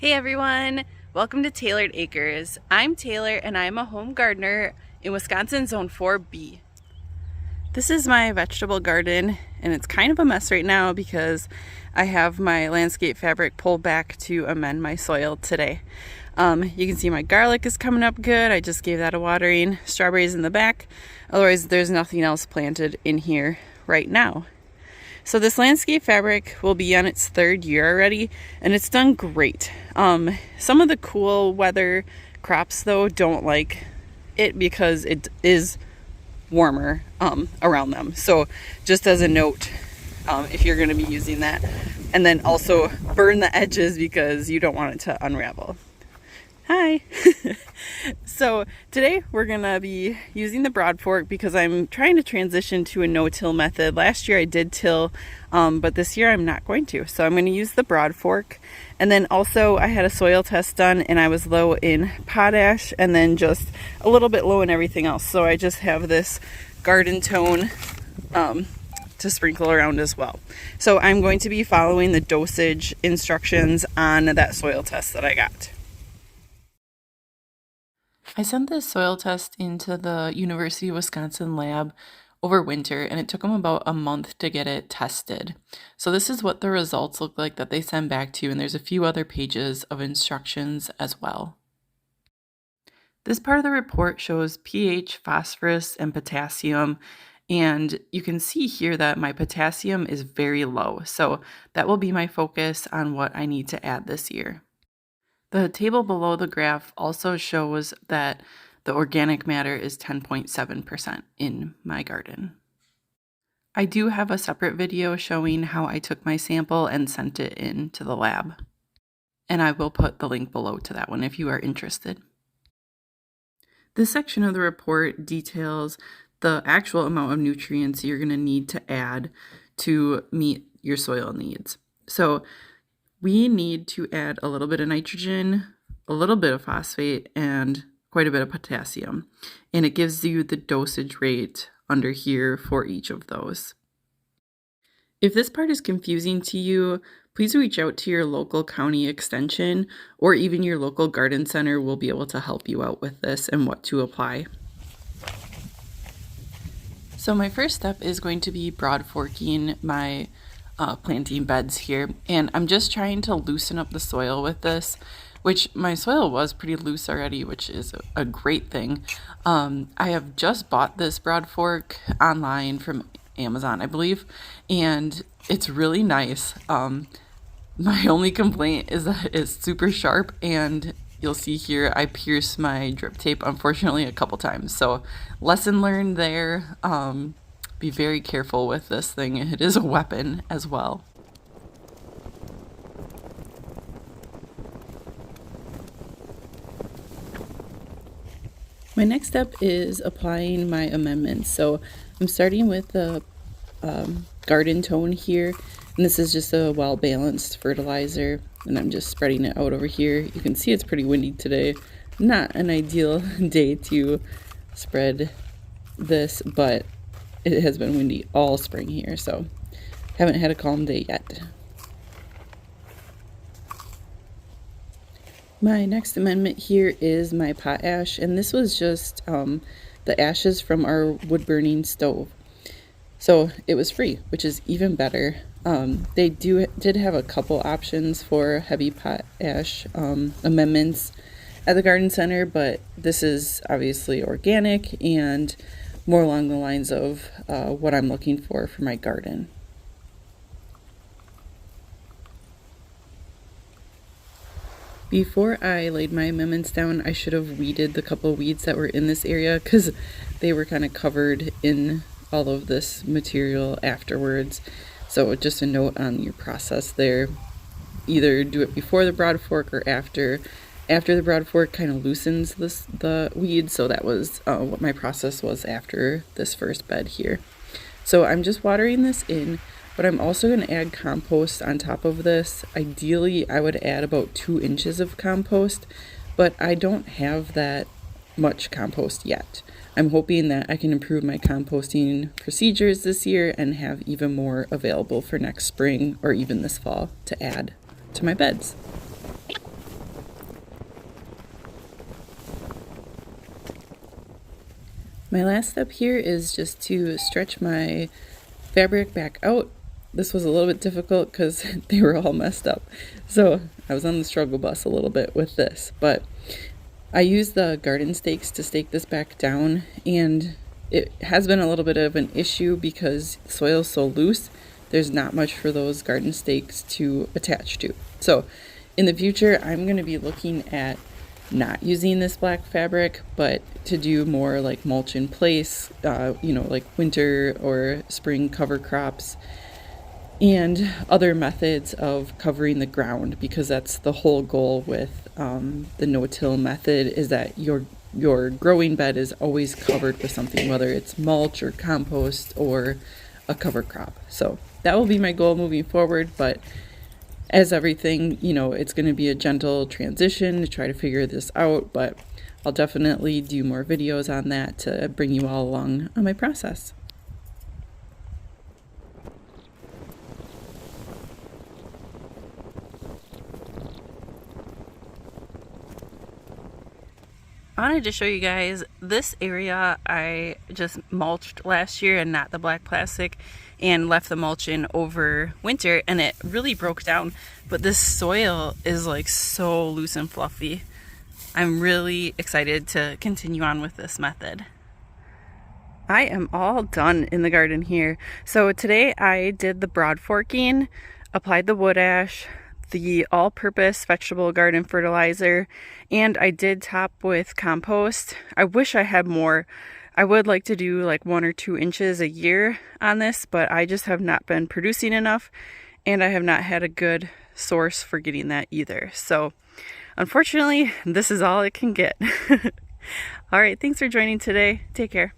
Hey everyone, welcome to Tailored Acres. I'm Taylor and I'm a home gardener in Wisconsin Zone 4B. This is my vegetable garden and it's kind of a mess right now because I have my landscape fabric pulled back to amend my soil today. You can see my garlic is coming up good. I just gave that a watering. Strawberries in the back. Otherwise there's nothing else planted in here right now. So this landscape fabric will be on its third year already, and it's done great. Some of the cool weather crops though don't like it because it is warmer around them. So just as a note, if you're going to be using that, and then also burn the edges because you don't want it to unravel. Hi! So today we're gonna be using the broadfork because I'm trying to transition to a no-till method. Last year I did till, but this year I'm not going to. So I'm going to use the broadfork. And then also I had a soil test done and I was low in potash and then just a little bit low in everything else. So I just have this garden tone to sprinkle around as well. So I'm going to be following the dosage instructions on that soil test that I got. I sent this soil test into the University of Wisconsin lab over winter, and it took them about a month to get it tested. So this is what the results look like that they send back to you, and there's a few other pages of instructions as well. This part of the report shows pH, phosphorus, and potassium, and you can see here that my potassium is very low, so that will be my focus on what I need to add this year. The table below the graph also shows that the organic matter is 10.7% in my garden. I do have a separate video showing how I took my sample and sent it in to the lab. And I will put the link below to that one if you are interested. This section of the report details the actual amount of nutrients you're going to need to add to meet your soil needs. So we need to add a little bit of nitrogen, a little bit of phosphate, and quite a bit of potassium. And it gives you the dosage rate under here for each of those. If this part is confusing to you, please reach out to your local county extension or even your local garden center will be able to help you out with this and what to apply. So my first step is going to be broadforking my planting beds here, and I'm just trying to loosen up the soil with this, which my soil was pretty loose already, which is a great thing. I have just bought this broadfork online from Amazon, I believe, and it's really nice. My only complaint is that it's super sharp, and you'll see here I pierced my drip tape unfortunately a couple times, so lesson learned there. Be very careful with this thing. It is a weapon as well. My next step is applying my amendments. So I'm starting with the garden tone here, and this is just a well-balanced fertilizer, and I'm just spreading it out over here. You can see it's pretty windy today. Not an ideal day to spread this, but it has been windy all spring here, so haven't had a calm day yet. My next amendment here is my potash, and this was just the ashes from our wood-burning stove. So it was free, which is even better. They did have a couple options for heavy potash amendments at the garden center, but this is obviously organic and more along the lines of what I'm looking for my garden. Before I laid my amendments down, I should have weeded the couple weeds that were in this area because they were kind of covered in all of this material afterwards. So just a note on your process there. Either do it before the broadfork or after. After the broadfork kind of loosens the weeds, so that was what my process was after this first bed here. So I'm just watering this in, but I'm also going to add compost on top of this. Ideally, I would add about 2 inches of compost, but I don't have that much compost yet. I'm hoping that I can improve my composting procedures this year and have even more available for next spring or even this fall to add to my beds. My last step here is just to stretch my fabric back out. This was a little bit difficult because they were all messed up. So I was on the struggle bus a little bit with this, but I used the garden stakes to stake this back down, and it has been a little bit of an issue because the soil is so loose. There's not much for those garden stakes to attach to. So in the future, I'm going to be looking at not using this black fabric, but to do more like mulch in place, like winter or spring cover crops and other methods of covering the ground, because that's the whole goal with the no-till method, is that your growing bed is always covered with something, whether it's mulch or compost or a cover crop. So that will be my goal moving forward, but as everything, it's going to be a gentle transition to try to figure this out, but I'll definitely do more videos on that to bring you all along on my process. I wanted to show you guys this area. I just mulched last year and not the black plastic, and left the mulch in over winter, and it really broke down. But this soil is like so loose and fluffy. I'm really excited to continue on with this method. I am all done in the garden here. So today I did the broadforking, applied the wood ash, the all-purpose vegetable garden fertilizer, and I did top with compost. I wish I had more. I would like to do like 1 or 2 inches a year on this, but I just have not been producing enough, and I have not had a good source for getting that either. So unfortunately, this is all it can get. All right, thanks for joining today. Take care.